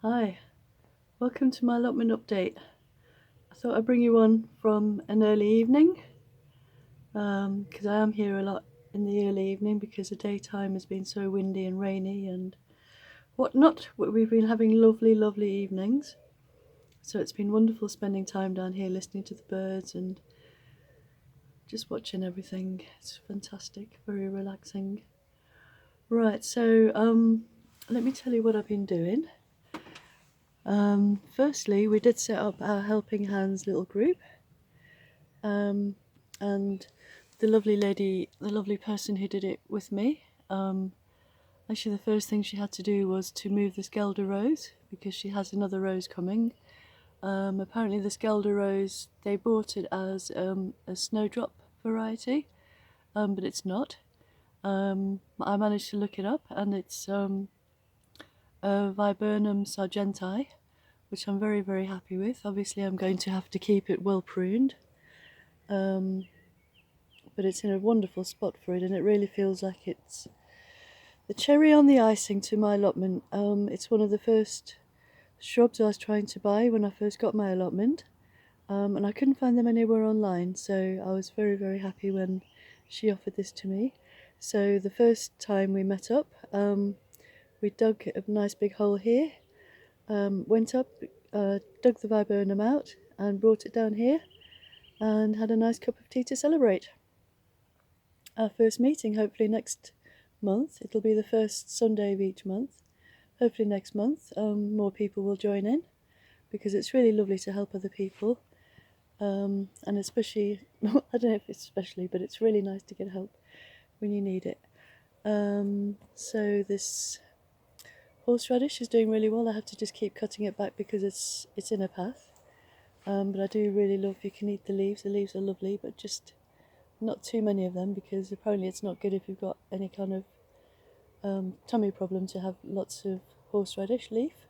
Hi, welcome to my allotment update. I thought I'd bring you one from an early evening because I am here a lot in the early evening because the daytime has been so windy and rainy and whatnot. We've been having lovely evenings, so it's been wonderful spending time down here listening to the birds and just watching everything. It's fantastic, very relaxing. Right, so let me tell you what I've been doing. Firstly, we did set up our Helping Hands little group, and the lovely person who did it with me, actually the first thing she had to do was to move the Skelder rose because she has another rose coming. Apparently the Skelder rose, they bought it as a snowdrop variety, but it's not. I managed to look it up and it's a Viburnum sargentii, which I'm very happy with. Obviously I'm going to have to keep it well pruned, but it's in a wonderful spot for it, and it really feels like it's the cherry on the icing to my allotment. It's one of the first shrubs I was trying to buy when I first got my allotment, and I couldn't find them anywhere online, so I was very happy when she offered this to me. So the first time we met up, we dug a nice big hole here, went up, dug the viburnum out and brought it down here and had a nice cup of tea to celebrate our first meeting. Hopefully next month, it'll be the first Sunday of each month. Hopefully next month more people will join in, because it's really lovely to help other people, and especially I don't know if it's especially, but it's really nice to get help when you need it. So this horseradish is doing really well. I have to just keep cutting it back because it's in a path, but I do really love, you can eat the leaves. The leaves are lovely, but just not too many of them, because apparently it's not good if you've got any kind of tummy problem to have lots of horseradish leaf.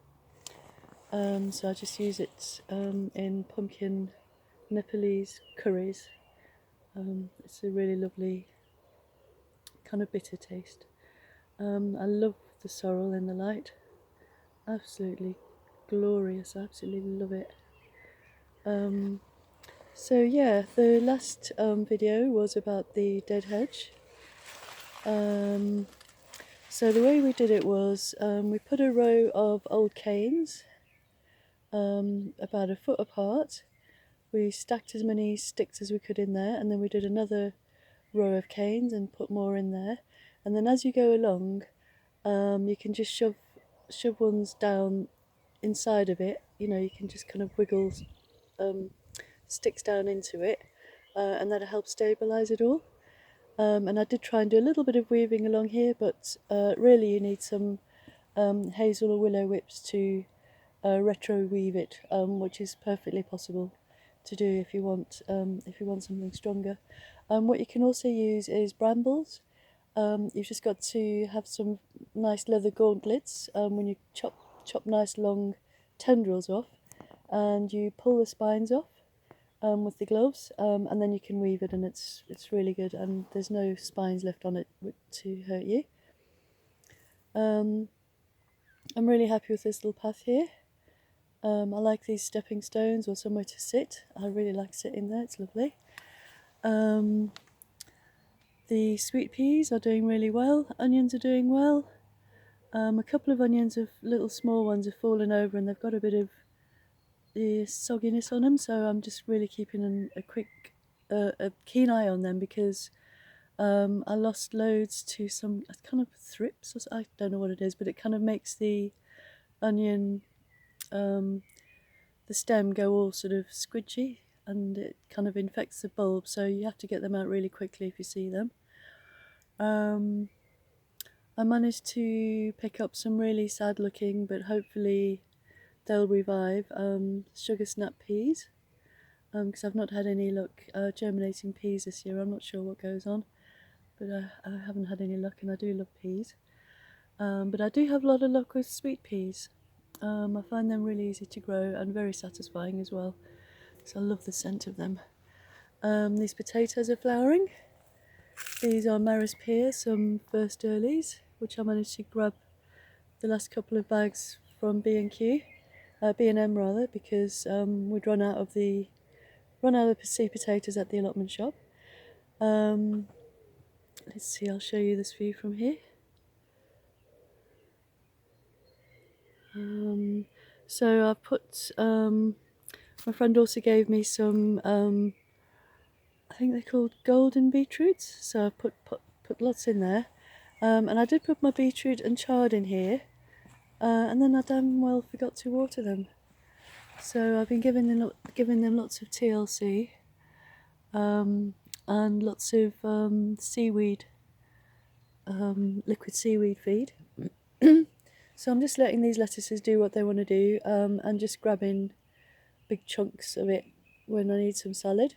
So I just use it in pumpkin Nepalese curries. It's a really lovely kind of bitter taste. I love the sorrel in the light. Absolutely glorious. I absolutely love it. So yeah, the last video was about the dead hedge. So the way we did it was we put a row of old canes about a foot apart. We stacked as many sticks as we could in there, and then we did another row of canes and put more in there. And then as you go along, you can just shove ones down inside of it. You know, you can just kind of wiggle sticks down into it, and that'll help stabilise it all. And I did try and do a little bit of weaving along here, but really you need some hazel or willow whips to retro weave it, which is perfectly possible to do if you want something stronger. What you can also use is brambles. You've just got to have some nice leather gauntlets when you chop nice long tendrils off, and you pull the spines off with the gloves, and then you can weave it, and it's really good, and there's no spines left on it to hurt you. I'm really happy with this little path here. I like these stepping stones or somewhere to sit. I really like sitting there, it's lovely. The sweet peas are doing really well, onions are doing well. A couple of onions, little small ones, have fallen over and they've got a bit of the sogginess on them, so I'm just really keeping a keen eye on them, because I lost loads to some kind of thrips, or I don't know what it is, but it kind of makes the onion, the stem, go all sort of squidgy, and it kind of infects the bulb, so you have to get them out really quickly if you see them. I managed to pick up some really sad looking, but hopefully they'll revive, sugar snap peas, because I've not had any luck germinating peas this year. I'm not sure what goes on, but I haven't had any luck, and I do love peas. But I do have a lot of luck with sweet peas. I find them really easy to grow and very satisfying as well, so I love the scent of them. These potatoes are flowering. These are Maris Pear, some first earlies, which I managed to grab the last couple of bags from B&Q, B&M rather, because we'd run out of the sweet potatoes at the allotment shop. Let's see, I'll show you this view from here. So I put, my friend also gave me some, I think they're called golden beetroots, so I put lots in there. And I did put my beetroot and chard in here, and then I damn well forgot to water them. So I've been giving them lots of TLC, and lots of seaweed, liquid seaweed feed. So I'm just letting these lettuces do what they want to do, and just grabbing big chunks of it when I need some salad.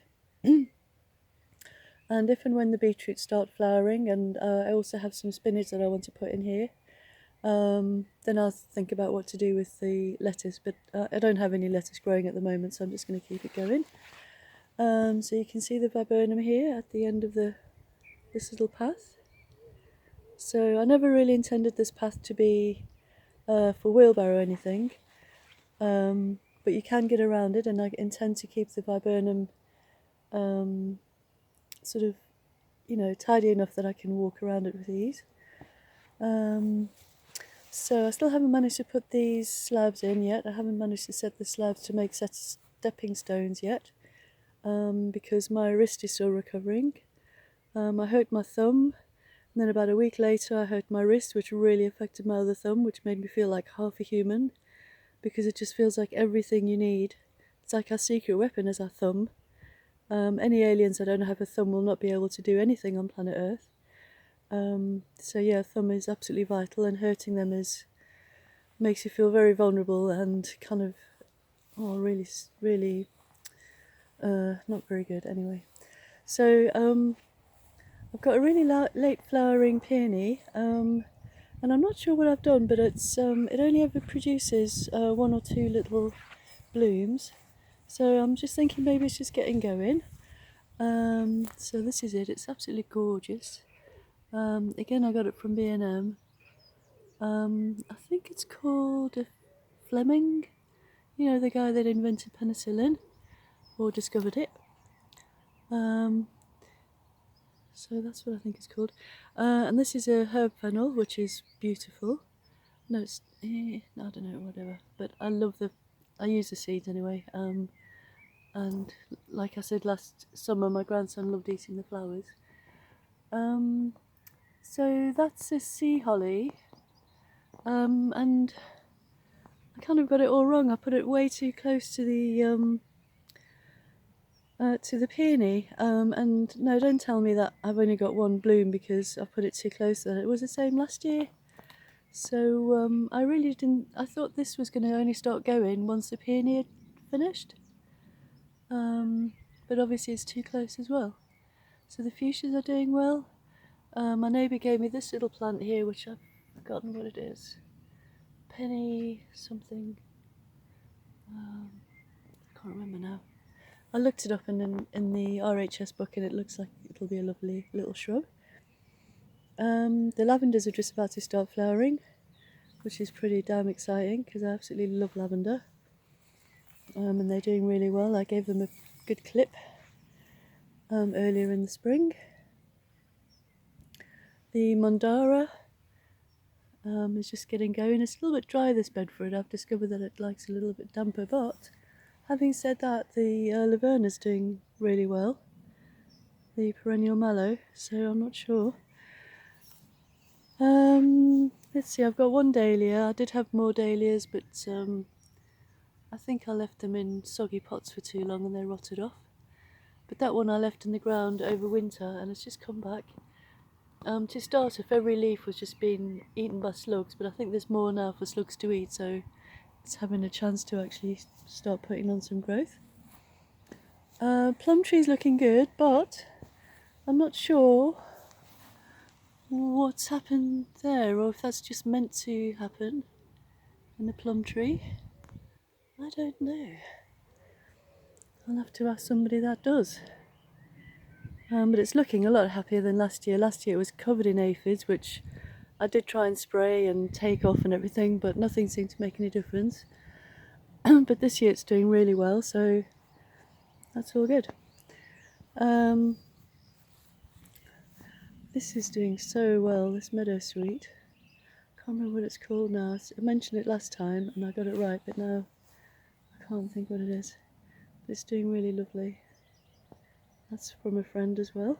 And if and when the beetroots start flowering, and I also have some spinach that I want to put in here, then I'll think about what to do with the lettuce, but I don't have any lettuce growing at the moment, so I'm just going to keep it going. So you can see the viburnum here at the end of this little path. So I never really intended this path to be for wheelbarrow or anything, but you can get around it, and I intend to keep the viburnum sort of, tidy enough that I can walk around it with ease. So I still haven't managed to put these slabs in yet. I haven't managed to set the slabs to make stepping stones yet, because my wrist is still recovering. I hurt my thumb, and then about a week later I hurt my wrist, which really affected my other thumb, which made me feel like half a human, because it just feels like everything you need. It's like our secret weapon is our thumb. Any aliens that don't have a thumb will not be able to do anything on planet Earth. So yeah, thumb is absolutely vital, and hurting them makes you feel very vulnerable and kind of, really not very good anyway. So I've got a really late flowering peony, and I'm not sure what I've done, but it's it only ever produces 1 or 2 little blooms. So I'm just thinking maybe it's just getting going. So this is it. It's absolutely gorgeous. Again, I got it from B&M. I think it's called Fleming. You know, the guy that invented penicillin or discovered it. So that's what I think it's called. And this is a herb fennel, which is beautiful. No, it's I don't know, whatever. But I use the seeds anyway. And like I said last summer, my grandson loved eating the flowers. So that's a sea holly, and I kind of got it all wrong. I put it way too close to the peony, and no, don't tell me that I've only got 1 bloom because I put it too close. It was the same last year. So I really didn't. I thought this was going to only start going once the peony had finished, but obviously it's too close as well. So the fuchsias are doing well. My neighbour gave me this little plant here, which I've forgotten what it is. Penny something. I can't remember now. I looked it up in the RHS book, and it looks like it'll be a lovely little shrub. The lavenders are just about to start flowering, which is pretty damn exciting because I absolutely love lavender. And they're doing really well. I gave them a good clip earlier in the spring. The Mandara is just getting going. It's a little bit dry, this bed, for it. I've discovered that it likes a little bit damper, but having said that, the Laverna's doing really well, the perennial mallow, so I'm not sure. Let's see, I've got 1 dahlia. I did have more dahlias, but I think I left them in soggy pots for too long and they rotted off. But that one I left in the ground over winter, and it's just come back. To start off, every leaf was just being eaten by slugs, but I think there's more now for slugs to eat, so it's having a chance to actually start putting on some growth. Plum tree's looking good, but I'm not sure what's happened there, or if that's just meant to happen in the plum tree. I don't know. I'll have to ask somebody that does. But it's looking a lot happier than last year. Last year it was covered in aphids, which I did try and spray and take off and everything, but nothing seemed to make any difference. But this year it's doing really well, so that's all good. This is doing so well, this meadowsweet. Can't remember what it's called now. I mentioned it last time and I got it right, but now I can't think what it is. But it's doing really lovely. That's from a friend as well.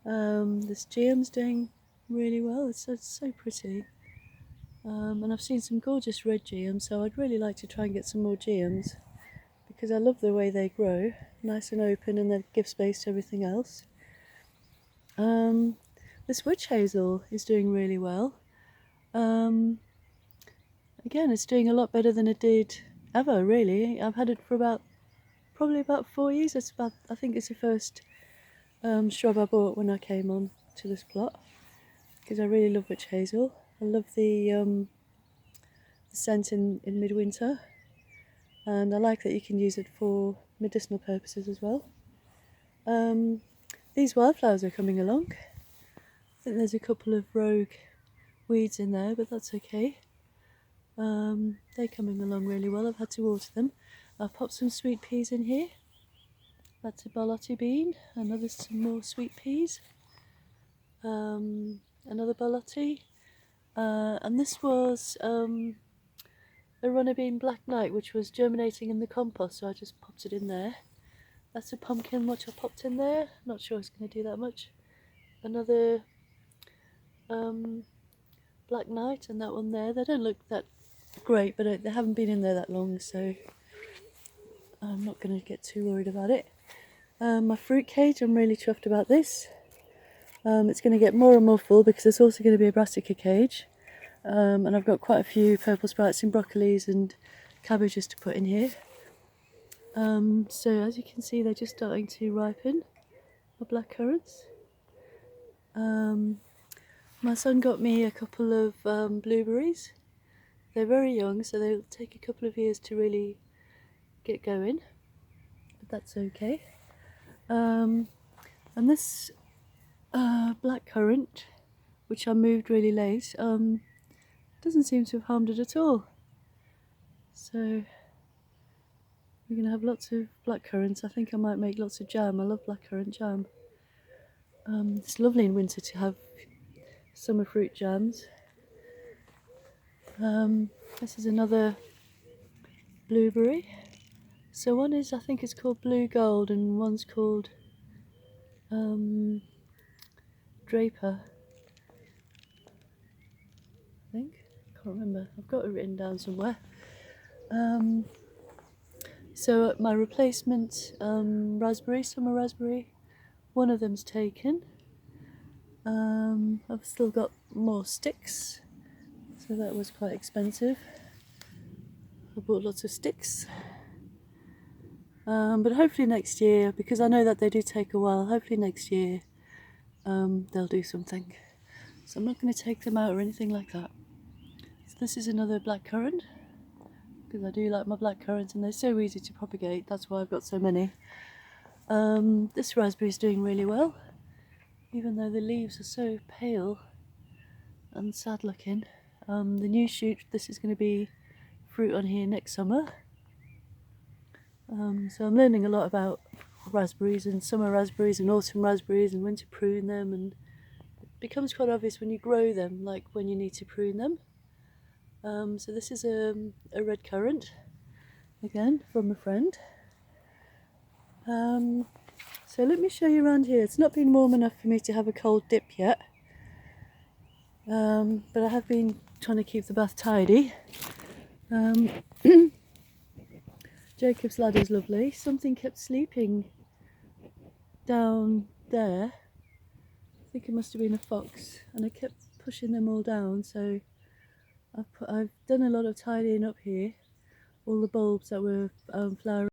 This geum's doing really well. It's so pretty. And I've seen some gorgeous red geums, so I'd really like to try and get some more geums because I love the way they grow, nice and open, and they give space to everything else. This witch hazel is doing really well. Again, it's doing a lot better than it did ever, really. I've had it for probably about 4 years. I think it's the first shrub I bought when I came on to this plot, because I really love witch hazel. I love the scent in midwinter, and I like that you can use it for medicinal purposes as well. These wildflowers are coming along. I think there's a couple of rogue weeds in there, but that's okay. They're coming along really well. I've had to water them. I've popped some sweet peas in here. That's a borlotti bean, some more sweet peas, another borlotti, and this was a runner bean black knight, which was germinating in the compost, so I just popped it in there. That's a pumpkin which I popped in there. Not sure it's going to do that much. Another black knight, and that one there. They don't look that great, but they haven't been in there that long, so I'm not going to get too worried about it. My fruit cage, I'm really chuffed about this. It's going to get more and more full because there's also going to be a brassica cage, and I've got quite a few purple sprouts and broccolis and cabbages to put in here. So as you can see, they're just starting to ripen, the black currants. My son got me a couple of blueberries. They're very young, so they'll take a couple of years to really get going, but that's okay. And this black currant, which I moved really late, doesn't seem to have harmed it at all. So we're going to have lots of black currants. I think I might make lots of jam. I love blackcurrant jam. It's lovely in winter to have summer fruit jams. This is another blueberry. So one is, I think it's called Blue Gold, and one's called Draper, I think. I can't remember. I've got it written down somewhere. So my replacement raspberry, summer raspberry, one of them's taken. I've still got more sticks, so that was quite expensive. I bought lots of sticks. But hopefully next year, because I know that they do take a while, hopefully next year they'll do something. So I'm not going to take them out or anything like that. So this is another blackcurrant, because I do like my blackcurrants and they're so easy to propagate. That's why I've got so many. This raspberry is doing really well, even though the leaves are so pale and sad looking. The new shoot, this is going to be fruit on here next summer. So I'm learning a lot about raspberries and summer raspberries and autumn raspberries and when to prune them, and it becomes quite obvious when you grow them, like when you need to prune them. So this is a red currant, again from a friend. So let me show you around here. It's not been warm enough for me to have a cold dip yet, but I have been trying to keep the bath tidy. Jacob's ladder's lovely. Something kept sleeping down there. I think it must have been a fox, and I kept pushing them all down, so I've done a lot of tidying up here, all the bulbs that were flowering.